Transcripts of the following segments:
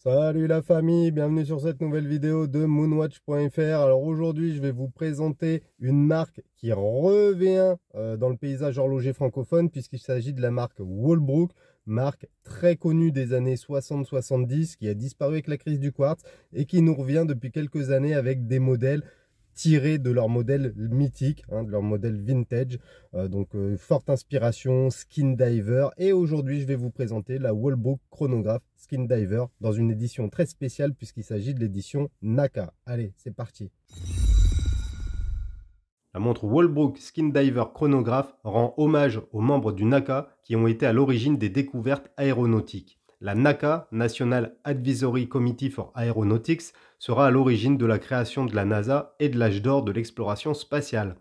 Salut la famille, bienvenue sur cette nouvelle vidéo de moonwatch.fr. Alors aujourd'hui, je vais vous présenter une marque qui revient dans le paysage horloger francophone puisqu'il s'agit de la marque Walbrook, marque très connue des années 60-70 qui a disparu avec la crise du quartz et qui nous revient depuis quelques années avec des modèles tirés de leur modèle mythique, de leur modèle vintage. Forte inspiration, Skin Diver. Et aujourd'hui, je vais vous présenter la Walbrook Chronograph Skin Diver dans une édition très spéciale puisqu'il s'agit de l'édition Naka. Allez, c'est parti. La montre Walbrook Skin Diver Chronograph rend hommage aux membres du NACA qui ont été à l'origine des découvertes aéronautiques. La NACA, National Advisory Committee for Aeronautics, sera à l'origine de la création de la NASA et de l'âge d'or de l'exploration spatiale.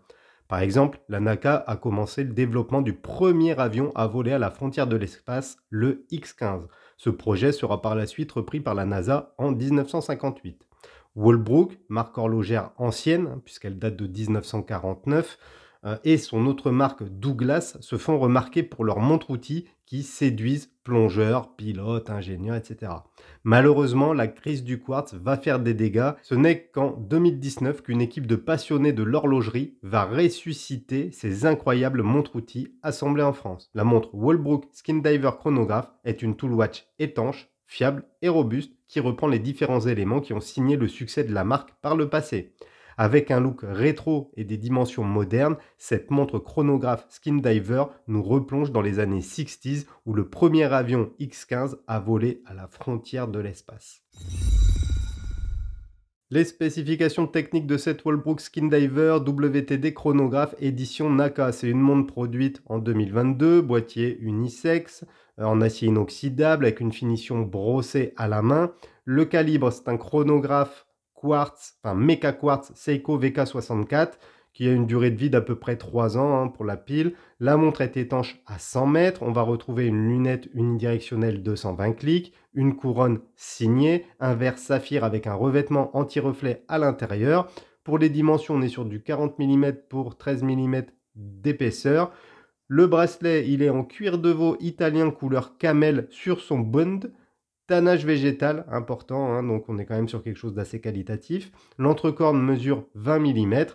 Par exemple, la NACA a commencé le développement du premier avion à voler à la frontière de l'espace, le X-15. Ce projet sera par la suite repris par la NASA en 1958. Walbrook, marque horlogère ancienne, puisqu'elle date de 1949, et son autre marque Douglas se font remarquer pour leurs montres-outils qui séduisent plongeurs, pilotes, ingénieurs, etc. Malheureusement, la crise du quartz va faire des dégâts. Ce n'est qu'en 2019 qu'une équipe de passionnés de l'horlogerie va ressusciter ces incroyables montres-outils assemblés en France. La montre Walbrook Skin Diver Chronograph est une tool watch étanche, fiable et robuste qui reprend les différents éléments qui ont signé le succès de la marque par le passé. Avec un look rétro et des dimensions modernes, cette montre chronographe Skin Diver nous replonge dans les années 60s où le premier avion X-15 a volé à la frontière de l'espace. Les spécifications techniques de cette Walbrook Skin Diver WTD chronographe édition Naka. C'est une montre produite en 2022, boîtier unisexe, en acier inoxydable avec une finition brossée à la main. Le calibre, c'est un chronographe quartz, enfin Mecha Quartz Seiko VK64 qui a une durée de vie d'à peu près 3 ans pour la pile. La montre est étanche à 100 mètres. On va retrouver une lunette unidirectionnelle 220 clics, une couronne signée, un verre saphir avec un revêtement anti-reflet à l'intérieur. Pour les dimensions, on est sur du 40 mm pour 13 mm d'épaisseur. Le bracelet, il est en cuir de veau italien couleur camel sur son bund. Tannage végétal, important, donc on est quand même sur quelque chose d'assez qualitatif. L'entrecorne mesure 20 mm.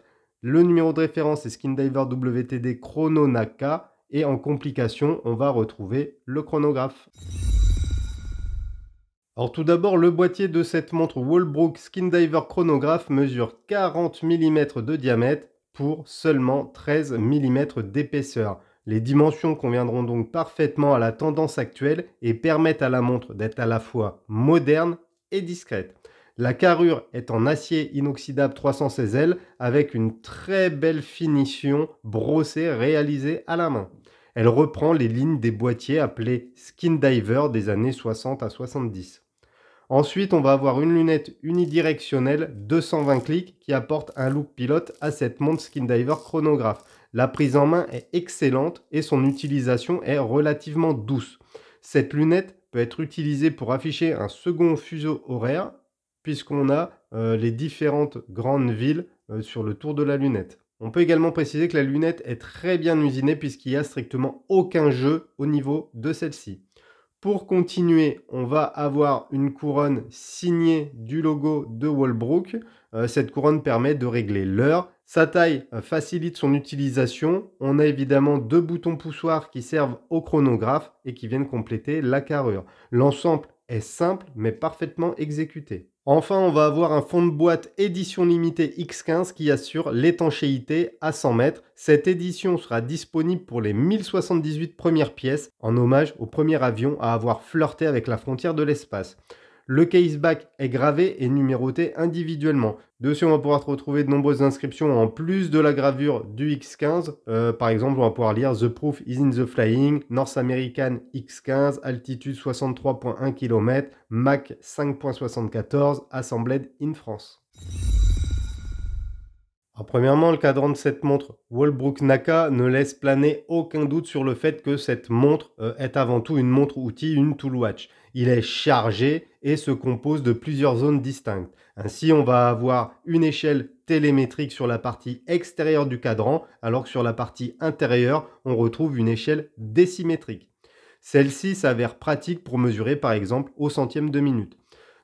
Le numéro de référence est Skin Diver WTD Chrono Naka. Et en complication, on va retrouver le chronographe. Alors tout d'abord, le boîtier de cette montre Walbrook Skin Diver Chronograph mesure 40 mm de diamètre pour seulement 13 mm d'épaisseur. Les dimensions conviendront donc parfaitement à la tendance actuelle et permettent à la montre d'être à la fois moderne et discrète. La carrure est en acier inoxydable 316L avec une très belle finition brossée réalisée à la main. Elle reprend les lignes des boîtiers appelés Skin Diver des années 60 à 70. Ensuite, on va avoir une lunette unidirectionnelle 220 clics qui apporte un look pilote à cette montre Skin Diver chronographe. La prise en main est excellente et son utilisation est relativement douce. Cette lunette peut être utilisée pour afficher un second fuseau horaire puisqu'on a les différentes grandes villes sur le tour de la lunette. On peut également préciser que la lunette est très bien usinée puisqu'il n'y a strictement aucun jeu au niveau de celle-ci. Pour continuer, on va avoir une couronne signée du logo de Walbrook. Cette couronne permet de régler l'heure. Sa taille facilite son utilisation. On a évidemment 2 boutons poussoirs qui servent au chronographe et qui viennent compléter la carrure. L'ensemble est simple mais parfaitement exécuté. Enfin, on va avoir un fond de boîte édition limitée X15 qui assure l'étanchéité à 100 mètres. Cette édition sera disponible pour les 1078 premières pièces en hommage au premier avion à avoir flirté avec la frontière de l'espace. Le caseback est gravé et numéroté individuellement. Dessus, on va pouvoir retrouver de nombreuses inscriptions en plus de la gravure du X15. Par exemple, on va pouvoir lire The proof is in the flying, North American X15, altitude 63,1 km, Mach 5,74, assembled in France. Alors, premièrement, le cadran de cette montre Walbrook Naka ne laisse planer aucun doute sur le fait que cette montre est avant tout une montre-outil, une tool watch. Il est chargé et se compose de plusieurs zones distinctes. Ainsi, on va avoir une échelle télémétrique sur la partie extérieure du cadran, alors que sur la partie intérieure, on retrouve une échelle décimétrique. Celle-ci s'avère pratique pour mesurer par exemple au centième de minute.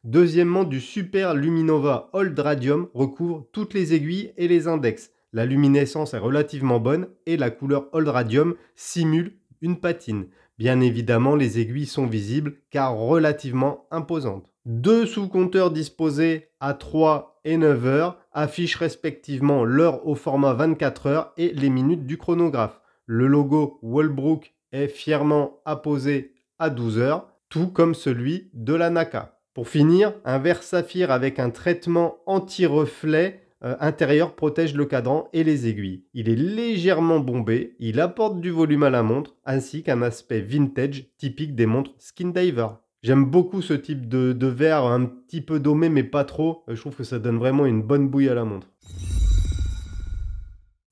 Deuxièmement, du Super Luminova Old Radium recouvre toutes les aiguilles et les index. La luminescence est relativement bonne et la couleur Old Radium simule une patine. Bien évidemment, les aiguilles sont visibles car relativement imposantes. Deux sous-compteurs disposés à 3 et 9 heures affichent respectivement l'heure au format 24 heures et les minutes du chronographe. Le logo Walbrook est fièrement apposé à 12 heures, tout comme celui de la Naka. Pour finir, un verre saphir avec un traitement anti-reflet intérieur protège le cadran et les aiguilles. Il est légèrement bombé, il apporte du volume à la montre, ainsi qu'un aspect vintage typique des montres Skin Diver. J'aime beaucoup ce type de verre, un petit peu domé mais pas trop. Je trouve que ça donne vraiment une bonne bouille à la montre.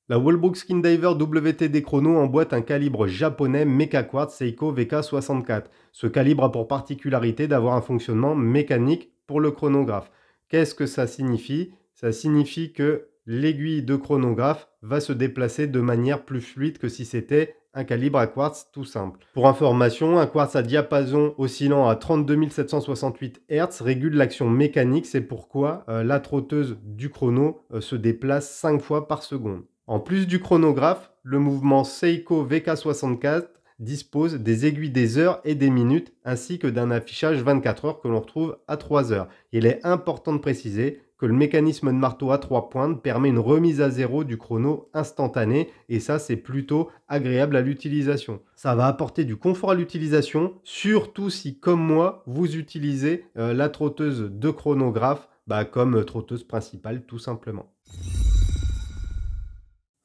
La Walbrook Skin Diver WTD Chrono emboîte un calibre japonais Mecha Quartz Seiko VK64. Ce calibre a pour particularité d'avoir un fonctionnement mécanique pour le chronographe. Qu'est-ce que ça signifie? Ça signifie que l'aiguille de chronographe va se déplacer de manière plus fluide que si c'était un calibre à quartz tout simple. Pour information, un quartz à diapason oscillant à 32 768 Hz régule l'action mécanique, c'est pourquoi la trotteuse du chrono se déplace 5 fois par seconde. En plus du chronographe, le mouvement Seiko VK64 dispose des aiguilles des heures et des minutes ainsi que d'un affichage 24 heures que l'on retrouve à 3 heures. Il est important de préciser que le mécanisme de marteau à 3 pointes permet une remise à zéro du chrono instantanée et ça c'est plutôt agréable à l'utilisation. Ça va apporter du confort à l'utilisation, surtout si comme moi vous utilisez la trotteuse de chronographe comme trotteuse principale tout simplement.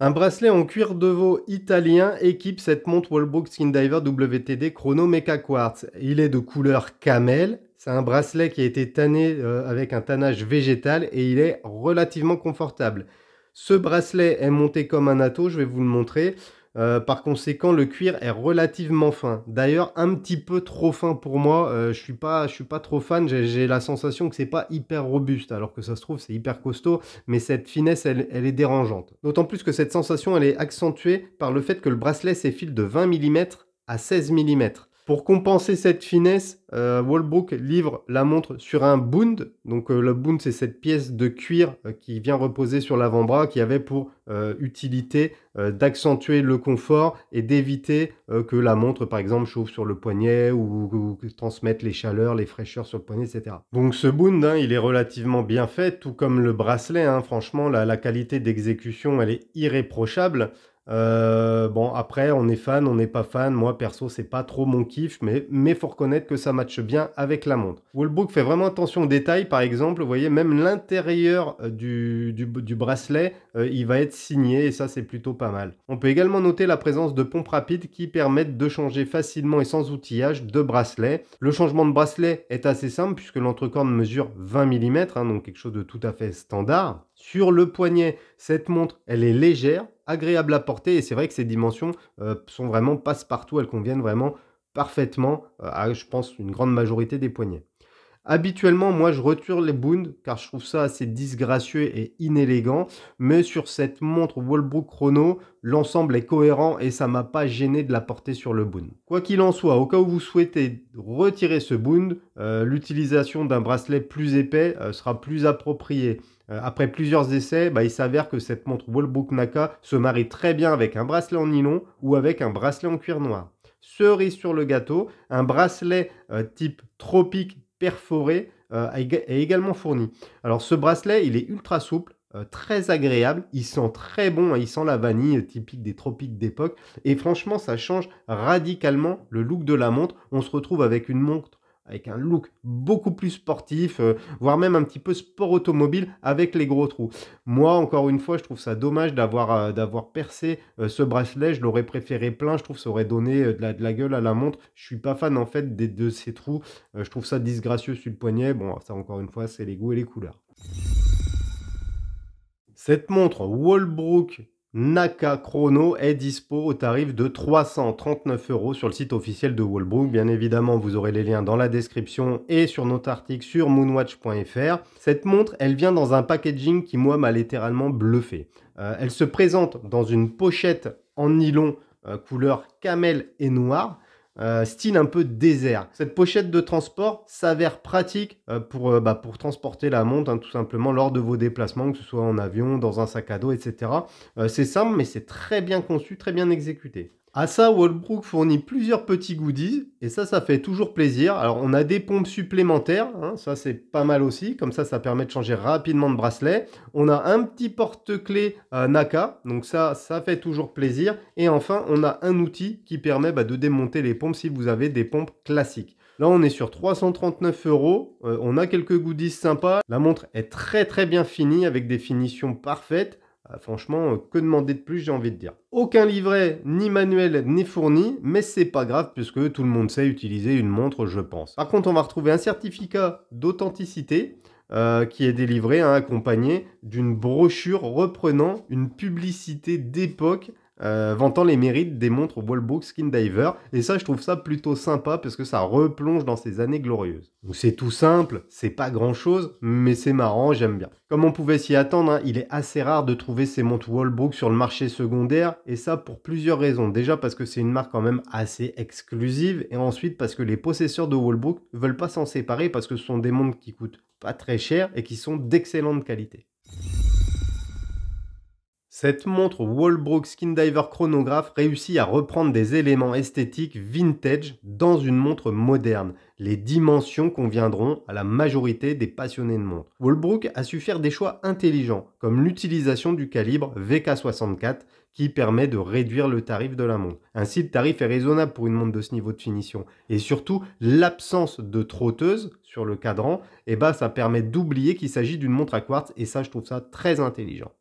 Un bracelet en cuir de veau italien équipe cette montre Walbrook Skin Diver WTD Chrono Mecha Quartz. Il est de couleur camel. C'est un bracelet qui a été tanné avec un tannage végétal et il est relativement confortable. Ce bracelet est monté comme un atto, je vais vous le montrer. Par conséquent, le cuir est relativement fin. D'ailleurs, un petit peu trop fin pour moi. Je suis pas trop fan. J'ai la sensation que c'est pas hyper robuste, alors que ça se trouve c'est hyper costaud. Mais cette finesse, elle est dérangeante. D'autant plus que cette sensation, elle est accentuée par le fait que le bracelet s'effile de 20 mm à 16 mm. Pour compenser cette finesse, Walbrook livre la montre sur un Bund. Donc le Bund, c'est cette pièce de cuir qui vient reposer sur l'avant-bras, qui avait pour utilité d'accentuer le confort et d'éviter que la montre, par exemple, chauffe sur le poignet ou transmette les chaleurs, les fraîcheurs sur le poignet, etc. Donc ce Bund, il est relativement bien fait, tout comme le bracelet. Franchement, la qualité d'exécution, elle est irréprochable. Bon, après, on est fan, on n'est pas fan. Moi, perso, c'est pas trop mon kiff, mais faut reconnaître que ça matche bien avec la montre. Walbrook fait vraiment attention aux détails. Par exemple, vous voyez, même l'intérieur du bracelet, il va être signé et ça, c'est plutôt pas mal. On peut également noter la présence de pompes rapides qui permettent de changer facilement et sans outillage de bracelet. Le changement de bracelet est assez simple puisque l'entrecorne mesure 20 mm, donc quelque chose de tout à fait standard. Sur le poignet, cette montre, elle est légère, agréable à porter et c'est vrai que ces dimensions sont vraiment passe-partout, elles conviennent vraiment parfaitement à, je pense, une grande majorité des poignets. Habituellement, moi, je retire les Bund car je trouve ça assez disgracieux et inélégant. Mais sur cette montre Walbrook Chrono, l'ensemble est cohérent et ça m'a pas gêné de la porter sur le Bund. Quoi qu'il en soit, au cas où vous souhaitez retirer ce Bund, l'utilisation d'un bracelet plus épais sera plus appropriée. Après plusieurs essais, il s'avère que cette montre Walbrook Naka se marie très bien avec un bracelet en nylon ou avec un bracelet en cuir noir. Cerise sur le gâteau, un bracelet type tropique perforé est également fourni. Alors ce bracelet, il est ultra souple, très agréable, il sent très bon, il sent la vanille typique des tropiques d'époque et franchement ça change radicalement le look de la montre. On se retrouve avec une montre avec un look beaucoup plus sportif, voire même un petit peu sport automobile avec les gros trous. Moi, encore une fois, je trouve ça dommage d'avoir percé ce bracelet. Je l'aurais préféré plein. Je trouve que ça aurait donné de la gueule à la montre. Je suis pas fan en fait de ces trous. Je trouve ça disgracieux sur le poignet. Bon, ça encore une fois, c'est les goûts et les couleurs. Cette montre Walbrook Naka Chrono est dispo au tarif de 339 € sur le site officiel de Walbrook. Bien évidemment, vous aurez les liens dans la description et sur notre article sur moonwatch.fr. Cette montre, elle vient dans un packaging qui, moi, m'a littéralement bluffé. Elle se présente dans une pochette en nylon couleur camel et noir. style un peu désert. Cette pochette de transport s'avère pratique pour transporter la montre, hein, tout simplement lors de vos déplacements, que ce soit en avion, dans un sac à dos, etc. C'est simple, mais c'est très bien conçu, très bien exécuté. À ça, Wallbrook fournit plusieurs petits goodies, et ça fait toujours plaisir. Alors, on a des pompes supplémentaires, hein, ça c'est pas mal aussi, comme ça permet de changer rapidement de bracelet. On a un petit porte-clés Naka, donc ça fait toujours plaisir. Et enfin, on a un outil qui permet de démonter les pompes si vous avez des pompes classiques. Là, on est sur 339 €. On a quelques goodies sympas. La montre est très bien finie avec des finitions parfaites. Franchement, que demander de plus, j'ai envie de dire. Aucun livret, ni manuel n'est fourni, mais c'est pas grave puisque tout le monde sait utiliser une montre, je pense. Par contre, on va retrouver un certificat d'authenticité qui est délivré, hein, accompagné d'une brochure reprenant une publicité d'époque vantant les mérites des montres Wallbrook Skin Diver. Et ça, je trouve ça plutôt sympa parce que ça replonge dans ces années glorieuses. Donc c'est tout simple, c'est pas grand chose, mais c'est marrant, j'aime bien. Comme on pouvait s'y attendre, hein, il est assez rare de trouver ces montres Wallbrook sur le marché secondaire, et ça pour plusieurs raisons. Déjà parce que c'est une marque quand même assez exclusive, et ensuite parce que les possesseurs de Wallbrook ne veulent pas s'en séparer parce que ce sont des montres qui coûtent pas très cher et qui sont d'excellente qualité. Cette montre Wallbrook Skin Diver chronographe réussit à reprendre des éléments esthétiques vintage dans une montre moderne. Les dimensions conviendront à la majorité des passionnés de montres. Wallbrook a su faire des choix intelligents, comme l'utilisation du calibre VK64 qui permet de réduire le tarif de la montre. Ainsi, le tarif est raisonnable pour une montre de ce niveau de finition. Et surtout, l'absence de trotteuse sur le cadran, ça permet d'oublier qu'il s'agit d'une montre à quartz, et ça, je trouve ça très intelligent.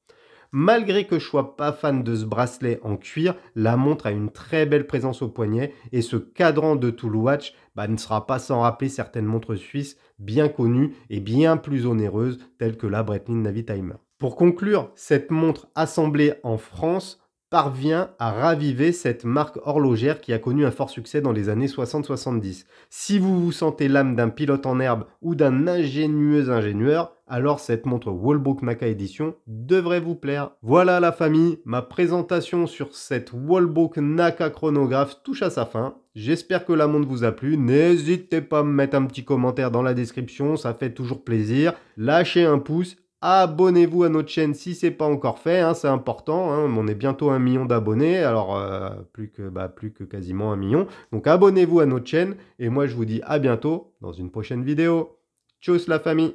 Malgré que je sois pas fan de ce bracelet en cuir, la montre a une très belle présence au poignet, et ce cadran de Tool Watch ne sera pas sans rappeler certaines montres suisses bien connues et bien plus onéreuses telles que la Breitling Navitimer. Pour conclure, cette montre assemblée en France parvient à raviver cette marque horlogère qui a connu un fort succès dans les années 60-70. Si vous vous sentez l'âme d'un pilote en herbe ou d'un ingénieux ingénieur, alors cette montre Wallbrook Naka Edition devrait vous plaire. Voilà la famille, ma présentation sur cette Wallbrook Naka chronographe touche à sa fin. J'espère que la montre vous a plu. N'hésitez pas à me mettre un petit commentaire dans la description, ça fait toujours plaisir. Lâchez un pouce. Abonnez-vous à notre chaîne si ce n'est pas encore fait, hein, c'est important, hein, on est bientôt 1 million d'abonnés, alors plus que quasiment 1 million. Donc abonnez-vous à notre chaîne, et moi je vous dis à bientôt dans une prochaine vidéo. Tchuss la famille!